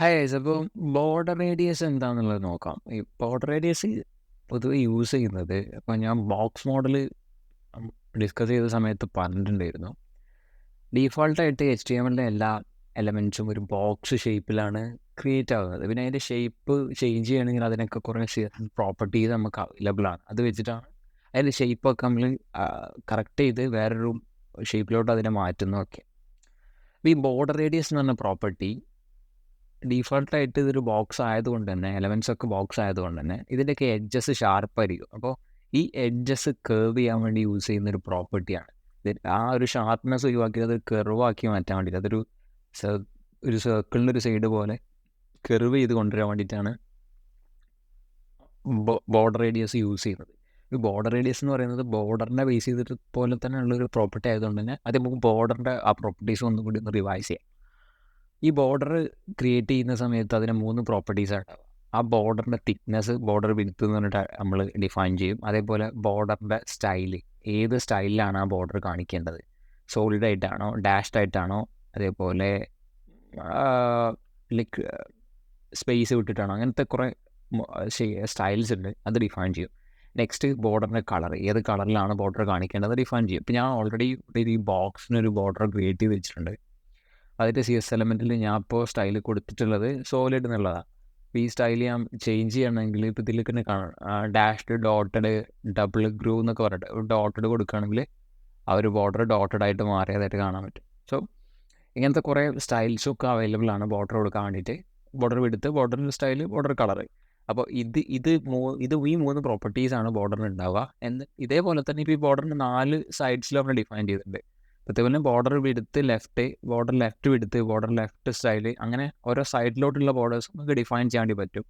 Hi guys. അപ്പോൾ border radius എന്താണെന്നുള്ളത് നോക്കാം. ഈ ബോർഡർ റേഡിയസ് പൊതുവെ യൂസ് ചെയ്യുന്നത്, അപ്പോൾ ഞാൻ ബോക്സ് മോഡൽ ഡിസ്കസ് ചെയ്ത സമയത്ത് പറഞ്ഞിട്ടുണ്ടായിരുന്നു. ഡീഫോൾട്ടായിട്ട് HTML എല്ലാ എലമെൻറ്റ്സും ഒരു ബോക്സ് ഷേപ്പിലാണ് ക്രിയേറ്റ് ആകുന്നത്. പിന്നെ അതിൻ്റെ ഷേപ്പ് ചേഞ്ച് ചെയ്യണമെങ്കിൽ അതിനൊക്കെ കുറേ പ്രോപ്പർട്ടീസ് നമുക്ക് അവൈലബിൾ ആണ്. അത് വെച്ചിട്ടാണ് അതിൻ്റെ ഷേപ്പൊക്കെ നമ്മൾ കറക്റ്റ് ചെയ്ത് വേറൊരു ഷേപ്പിലോട്ട് അതിനെ മാറ്റുന്നതൊക്കെ. അപ്പോൾ ഈ ബോർഡർ റേഡിയസ് എന്ന് പറഞ്ഞ പ്രോപ്പർട്ടി ഡീഫോൾട്ടായിട്ട് ഇതൊരു ബോക്സ് ആയതുകൊണ്ട് തന്നെ, എലമെൻറ്റ്സ് ഒക്കെ ബോക്സ് ആയതുകൊണ്ട് തന്നെ ഇതിൻ്റെയൊക്കെ എഡ്ജസ് ഷാർപ്പായിരിക്കും. അപ്പോൾ ഈ എഡ്ജസ് കർവ് ചെയ്യാൻ വേണ്ടി യൂസ് ചെയ്യുന്നൊരു പ്രോപ്പർട്ടിയാണ്. ആ ഒരു ഷാർപ്നെസ് ഒഴിവാക്കി അത് കർവാക്കി മാറ്റാൻ വേണ്ടിയിട്ട്, അതൊരു ഒരു സർക്കിളിൻ്റെ ഒരു സൈഡ് പോലെ കർവ് ചെയ്ത് കൊണ്ടുവരാൻ വേണ്ടിയിട്ടാണ് ബോർഡർ റേഡിയസ് യൂസ് ചെയ്യുന്നത്. ഈ ബോർഡർ റേഡിയസ് എന്ന് പറയുന്നത് ബോർഡറിനെ ബേസ് ചെയ്തിട്ട് പോലെ തന്നെ ഉള്ളൊരു പ്രോപ്പർട്ടി ആയതുകൊണ്ട് തന്നെ അത് നമുക്ക് ബോർഡറിൻ്റെ ആ പ്രോപ്പർട്ടീസ് ഒന്നും കൂടി ഒന്ന് റിവൈസ് ചെയ്യാം. ഈ ബോർഡർ ക്രിയേറ്റ് ചെയ്യുന്ന സമയത്ത് അതിന് 3 പ്രോപ്പർട്ടീസാണ് ഉണ്ടാവുക. ആ ബോർഡറിൻ്റെ തിക്നെസ്, ബോർഡർ വിഡ്ത്ത് എന്ന് പറഞ്ഞിട്ട് നമ്മൾ ഡിഫൈൻ ചെയ്യും. അതേപോലെ ബോർഡറിൻ്റെ സ്റ്റൈല്, ഏത് സ്റ്റൈലിലാണ് ആ ബോർഡർ കാണിക്കേണ്ടത്, സോളിഡ് ആയിട്ടാണോ ഡാഷ്ഡ് ആയിട്ടാണോ, അതേപോലെ ലൈക്ക് സ്പേസ് വിട്ടിട്ടാണോ, അങ്ങനത്തെ കുറേ സ്റ്റൈൽസ് ഉണ്ട്, അത് ഡിഫൈൻ ചെയ്യും. നെക്സ്റ്റ് ബോർഡറിൻ്റെ കളർ, ഏത് കളറിലാണ് ബോർഡർ കാണിക്കേണ്ടത് ഡിഫൈൻ ചെയ്യും. ഇപ്പോൾ ഞാൻ ഓൾറെഡി ഈ ബോക്സിനൊരു ബോർഡർ ക്രിയേറ്റ് ചെയ്ത് വെച്ചിട്ടുണ്ട്. അതിൻ്റെ CSS എലമെൻറ്റിൽ ഞാൻ ഇപ്പോൾ സ്റ്റൈൽ കൊടുത്തിട്ടുള്ളത് സോളിഡ് എന്നുള്ളതാണ്. അപ്പോൾ ഈ സ്റ്റൈൽ ഞാൻ ചേഞ്ച് ചെയ്യണമെങ്കിൽ ഇപ്പോൾ ഇതിൽ തന്നെ കാണാം, ഡാഷ്ഡ്, ഡോട്ടഡ്, ഡബിൾ ഗ്രൂ എന്നൊക്കെ പറഞ്ഞിട്ട് ഡോട്ടഡ് കൊടുക്കുകയാണെങ്കിൽ ആ ഒരു ബോർഡർ ഡോട്ടഡ് ആയിട്ട് മാറിയതായിട്ട് കാണാൻ പറ്റും. സോ ഇങ്ങനത്തെ കുറേ സ്റ്റൈൽസൊക്കെ അവൈലബിൾ ആണ് ബോർഡർ കൊടുക്കാൻ വേണ്ടിയിട്ട്. ബോർഡർ വിടുത്ത്, ബോർഡർ സ്റ്റൈൽ, ബോർഡർ കളർ. അപ്പോൾ ഇത് ഈ 3 പ്രോപ്പർട്ടീസാണ് ബോർഡറിന് ഉണ്ടാവുക. ഇതേപോലെ തന്നെ ഇപ്പോൾ ഈ ബോർഡറിന് 4 സൈഡ്സിലും നമ്മൾ ഡിഫൈൻ ചെയ്തിട്ടുണ്ട്. അതേപോലെ ബോർഡർ വിടുത്ത് ലെഫ്റ്റ്, ബോർഡർ ലെഫ്റ്റ് വിടുത്ത്, ബോർഡർ ലെഫ്റ്റ് സ്റ്റൈല്, അങ്ങനെ ഓരോ സൈഡിലോട്ടുള്ള ബോർഡേഴ്സ് നമുക്ക് ഡിഫൈൻ ചെയ്യാൻ വേണ്ടി പറ്റും.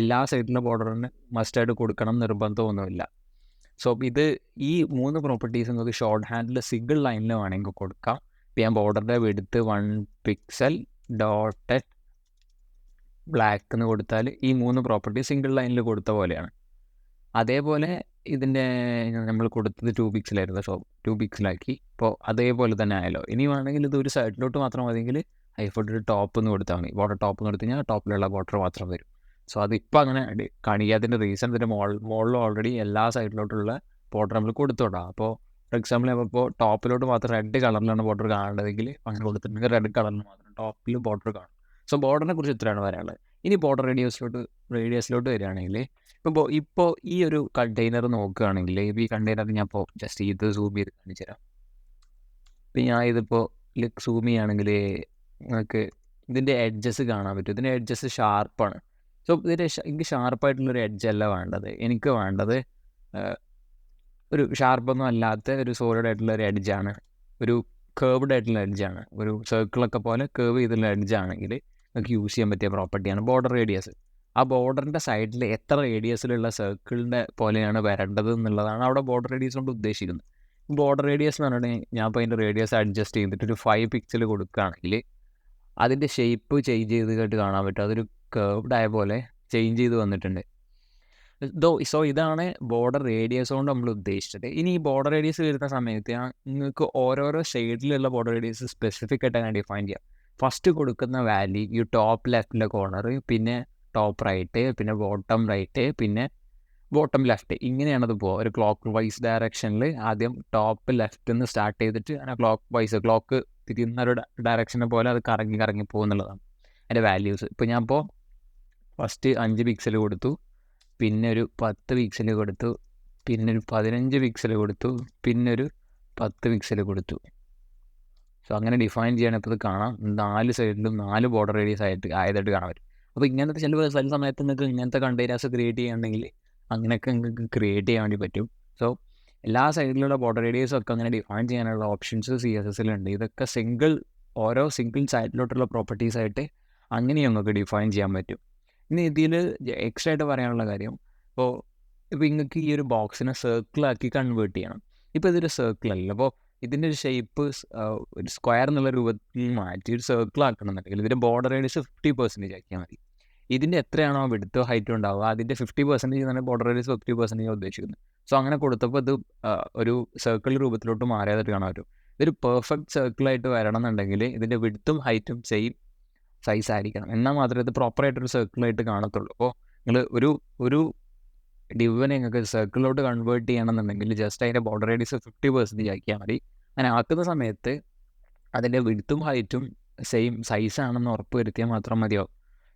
എല്ലാ സൈഡിലുള്ള ബോർഡറിന് മസ്റ്റായിട്ട് കൊടുക്കണം നിർബന്ധമൊന്നുമില്ല. സോ ഈ 3 പ്രോപ്പർട്ടീസ് നമുക്ക് ഷോർട്ട് ഹാൻഡിൽ സിംഗിൾ ലൈനിൽ വേണമെങ്കിൽ കൊടുക്കാം. ഇപ്പോൾ ഞാൻ ബോർഡറിൻ്റെ വിടുത്ത് 1 പിക്സൽ ഡോട്ടഡ് ബ്ലാക്ക് എന്ന് കൊടുത്താൽ ഈ 3 പ്രോപ്പർട്ടി സിംഗിൾ ലൈനിൽ കൊടുത്ത പോലെയാണ്. അതേപോലെ ഇതിൻ്റെ നമ്മൾ കൊടുത്തത് 2 പിക്സലായിരുന്നു. സോ 2 പിക്സലാക്കി. ഇപ്പോൾ അതേപോലെ തന്നെ ആയല്ലോ. ഇനി വേണമെങ്കിൽ ഇത് ഒരു സൈഡിലോട്ട് മാത്രം മതിയെങ്കിൽ ഹൈഫോട്ട് ടോപ്പ് എന്ന് കൊടുത്താൽ മതി. ബോർഡർ ടോപ്പ് എന്ന് കൊടുത്തു കഴിഞ്ഞാൽ ടോപ്പിലുള്ള ബോർഡർ മാത്രം വരും. സോ അതിപ്പോൾ അങ്ങനെ കാണിക്കാത്തതിൻ്റെ റീസൺ ഇതിൻ്റെ മുകളിൽ ഓൾറെഡി എല്ലാ സൈഡിലോട്ടുള്ള ബോർഡർ നമ്മൾ കൊടുത്തോടാം. അപ്പോൾ ഫോർ എക്സാമ്പിൾ ഇപ്പോൾ ടോപ്പിലോട്ട് മാത്രം റെഡ് കളറിലാണ് ബോർഡർ കാണേണ്ടതെങ്കിൽ അങ്ങനെ കൊടുത്തിട്ടുണ്ടെങ്കിൽ റെഡ് കളറിൽ മാത്രം ടോപ്പിൽ ബോർഡർ കാണും. സോ ബോർഡറിനെ കുറിച്ച് ഇത്രയാണ് പറയാനുള്ളത്. ഇനി ബോർഡർ റേഡിയസിലോട്ട് വരികയാണെങ്കിൽ, ഇപ്പോൾ ഈ ഒരു കണ്ടെയ്നർ നോക്കുകയാണെങ്കിൽ, ഈ കണ്ടെയ്നർ ഞാൻ ഇപ്പോൾ ജസ്റ്റ് ഇത് സൂം ചെയ്ത് കാണിച്ചു തരാം. ഇപ്പം ഞാൻ ഇതിപ്പോൾ സൂം ചെയ്യുകയാണെങ്കിൽ നിങ്ങൾക്ക് ഇതിൻ്റെ എഡ്ജസ് കാണാൻ പറ്റും. ഇതിൻ്റെ എഡ്ജസ് ഷാർപ്പാണ്. സോ എനിക്ക് ഷാർപ്പായിട്ടുള്ളൊരു എഡ്ജല്ല വേണ്ടത്. എനിക്ക് വേണ്ടത് ഒരു ഷാർപ്പൊന്നും അല്ലാത്ത ഒരു സോളിഡ് ആയിട്ടുള്ള ഒരു എഡ്ജാണ്, ഒരു കേർവ്ഡ് ആയിട്ടുള്ള എഡ്ജാണ്. ഒരു സർക്കിളൊക്കെ പോലെ കേർവ് ചെയ്തുള്ള എഡ്ജാണെങ്കിൽ നമുക്ക് യൂസ് ചെയ്യാൻ പറ്റിയ പ്രോപ്പർട്ടിയാണ് ബോർഡർ റേഡിയസ്. ആ ബോർഡറിൻ്റെ സൈഡിൽ എത്ര റേഡിയസിലുള്ള സർക്കിളിൻ്റെ പോലെയാണ് വരേണ്ടത് എന്നുള്ളതാണ് അവിടെ ബോർഡർ റേഡിയസ് കൊണ്ട് ഉദ്ദേശിക്കുന്നത്. ബോർഡർ റേഡിയസ് എന്ന് പറഞ്ഞിട്ടുണ്ടെങ്കിൽ ഞാൻ ഇപ്പോൾ അതിൻ്റെ റേഡിയസ് അഡ്ജസ്റ്റ് ചെയ്തിട്ട് ഒരു 5 പിക്സൽ കൊടുക്കുകയാണെങ്കിൽ അതിൻ്റെ ഷേപ്പ് ചേഞ്ച് ചെയ്തിട്ട് കാണാൻ പറ്റും. അതൊരു കേർവ്ഡ് ആയ പോലെ ചേഞ്ച് ചെയ്ത് വന്നിട്ടുണ്ട്. സോ ഇതാണ് ബോർഡർ റേഡിയസ് കൊണ്ട് നമ്മൾ ഉദ്ദേശിച്ചത്. ഇനി ഈ ബോർഡർ റേഡിയസ് വരുന്ന സമയത്ത് നിങ്ങൾക്ക് ഓരോരോ ഷെയ്ഡിലുള്ള ബോർഡർ റേഡിയസ് സ്പെസിഫിക് ആയിട്ട് അങ്ങനെ ഡിഫൈൻ ചെയ്യാം. ഫസ്റ്റ് കൊടുക്കുന്ന വാല്യൂ ഈ ടോപ്പ് ലെഫ്റ്റിലെ കോർണർ, പിന്നെ ടോപ്പ് റൈറ്റ്, പിന്നെ ബോട്ടം റൈറ്റ്, പിന്നെ ബോട്ടം ലെഫ്റ്റ്, ഇങ്ങനെയാണത് പോകുക. ഒരു ക്ലോക്ക് വൈസ് ഡയറക്ഷനിൽ ആദ്യം ടോപ്പ് ലെഫ്റ്റ് നിന്ന് സ്റ്റാർട്ട് ചെയ്തിട്ട് അങ്ങനെ ക്ലോക്ക് തിരിയുന്ന ഒരു ഡയറക്ഷനെ പോലെ അത് കറങ്ങി പോകുന്നുള്ളതാണ് അതിൻ്റെ വാല്യൂസ്. ഇപ്പോൾ ഞാൻ ഇപ്പോൾ ഫസ്റ്റ് 5 പിക്സൽ കൊടുത്തു, പിന്നെ ഒരു 10 പിക്സൽ കൊടുത്തു, പിന്നെ ഒരു 15 പിക്സൽ കൊടുത്തു, പിന്നെ ഒരു 10 പിക്സൽ കൊടുത്തു. സോ അങ്ങനെ ഡിഫൈൻ ചെയ്യണം. ഇപ്പോൾ ഇത് കാണാം, 4 സൈഡിലും 4 ബോർഡർ റേഡിയസ് ആയതായിട്ട് കാണാൻ പറ്റും. അപ്പോൾ ഇങ്ങനത്തെ ചില സമയത്ത് നിങ്ങൾക്ക് ഇങ്ങനത്തെ കണ്ടെയ്നേഴ്സ് ക്രിയേറ്റ് ചെയ്യുകയാണെങ്കിൽ അങ്ങനെയൊക്കെ നിങ്ങൾക്ക് ക്രിയേറ്റ് ചെയ്യാൻ വേണ്ടി പറ്റും. സോ എല്ലാ സൈഡിലുള്ള ബോർഡർ റേഡിയസും ഒക്കെ അങ്ങനെ ഡിഫൈൻ ചെയ്യാനുള്ള ഓപ്ഷൻസ് CSSലുണ്ട്. ഇതൊക്കെ ഓരോ സിംഗിൾ സൈഡിലോട്ടുള്ള പ്രോപ്പർട്ടീസായിട്ട് അങ്ങനെയും നമുക്ക് ഡിഫൈൻ ചെയ്യാൻ പറ്റും. ഇനി ഇതിൽ എക്സ്ട്രാ ആയിട്ട് പറയാനുള്ള കാര്യം, ഇപ്പോൾ നിങ്ങൾക്ക് ഈ ഒരു ബോക്സിനെ സർക്കിളാക്കി കൺവേർട്ട് ചെയ്യണം. ഇപ്പോൾ ഇതൊരു സർക്കിളല്ല, അപ്പോൾ ഇതിൻ്റെ ഒരു ഷേപ്പ് ഒരു സ്ക്വയർ എന്നുള്ള രൂപത്തിൽ മാറ്റി ഒരു സർക്കിൾ ആക്കണം എന്നുണ്ടെങ്കിൽ ഇതിൻ്റെ ബോർഡർ റേഡിയസ് 50% ആക്കിയാൽ മതി. ഇതിൻ്റെ എത്രയാണോ വിഡ്ത്തോ ഹൈറ്റോ ഉണ്ടാവുക അതിൻ്റെ 50% തന്നെ ബോർഡർ റേഡിയസ് 50% ഉദ്ദേശിക്കുന്നത്. സോ അങ്ങനെ കൊടുത്തപ്പോൾ ഇത് ഒരു സർക്കിൾ രൂപത്തിലോട്ട് മാറിയതായിട്ട് കാണാൻ പറ്റും. ഇതൊരു പെർഫെക്റ്റ് സർക്കിളായിട്ട് വരണം എന്നുണ്ടെങ്കിൽ ഇതിൻ്റെ വിഡ്ത്തും ഹൈറ്റും സെയിം സൈസ് ആയിരിക്കണം. എന്നാൽ മാത്രമേ ഇത് പ്രോപ്പറായിട്ടൊരു സർക്കിളായിട്ട് കാണത്തുള്ളൂ. അപ്പോൾ നിങ്ങൾ ഒരു ഡിവിനെ നിങ്ങൾക്ക് സർക്കിളിലോട്ട് കൺവേർട്ട് ചെയ്യണമെന്നുണ്ടെങ്കിൽ ജസ്റ്റ് അതിൻ്റെ ബോർഡർ റേഡിയസ് 50% ആക്കിയാൽ മതി. അങ്ങനെ ആക്കുന്ന സമയത്ത് അതിൻ്റെ വിഡ്ത്തും ഹൈറ്റും സെയിം സൈസാണെന്ന് ഉറപ്പ് വരുത്തിയാൽ മാത്രം മതിയാവും.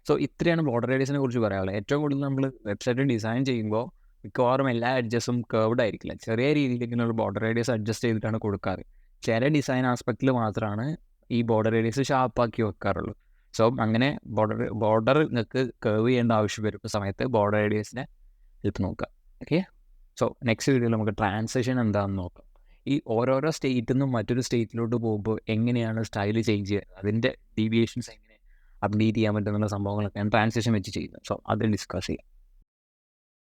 സോ ഇത്രയാണ് ബോർഡർ റേഡിയസിനെ കുറിച്ച് പറയാനുള്ളത്. ഏറ്റവും കൂടുതൽ നമ്മൾ വെബ്സൈറ്റ് ഡിസൈൻ ചെയ്യുമ്പോൾ മിക്കവാറും എല്ലാ അഡ്ജസ്റ്റും കേർവ്ഡ് ആയിരിക്കില്ല. ചെറിയ രീതിയിലേക്കുള്ള ബോർഡർ റേഡിയസ് അഡ്ജസ്റ്റ് ചെയ്തിട്ടാണ് കൊടുക്കാറ്. ചില ഡിസൈൻ ആസ്പെക്റ്റിൽ മാത്രമാണ് ഈ ബോർഡർ റേഡിയസ് ഷാർപ്പാക്കി വെക്കാറുള്ളൂ. സോ അങ്ങനെ ബോർഡർ നിങ്ങൾക്ക് കേർവ് ചെയ്യേണ്ട ആവശ്യം വരുന്ന സമയത്ത് ബോർഡർ റേഡിയസിനെ ഹെൽപ്പ് നോക്കാം. ഓക്കെ, സോ നെക്സ്റ്റ് വീഡിയോയിൽ നമുക്ക് ട്രാൻസിഷൻ എന്താണെന്ന് നോക്കാം. ഈ ഓരോരോ സ്റ്റേറ്റിൽ നിന്നും മറ്റൊരു സ്റ്റേറ്റിലോട്ട് പോകുമ്പോൾ എങ്ങനെയാണ് സ്റ്റൈൽ ചേഞ്ച് ചെയ്യുന്നത്, അതിൻ്റെ ഡീവിയേഷൻസ് എങ്ങനെ അപ്ഡേറ്റ് ചെയ്യാൻ പറ്റുന്ന സംഭവങ്ങളൊക്കെയാണ് ട്രാൻസിഷൻ വെച്ച് ചെയ്യുന്നത്. സോ അത് ഡിസ്കസ് ചെയ്യാം.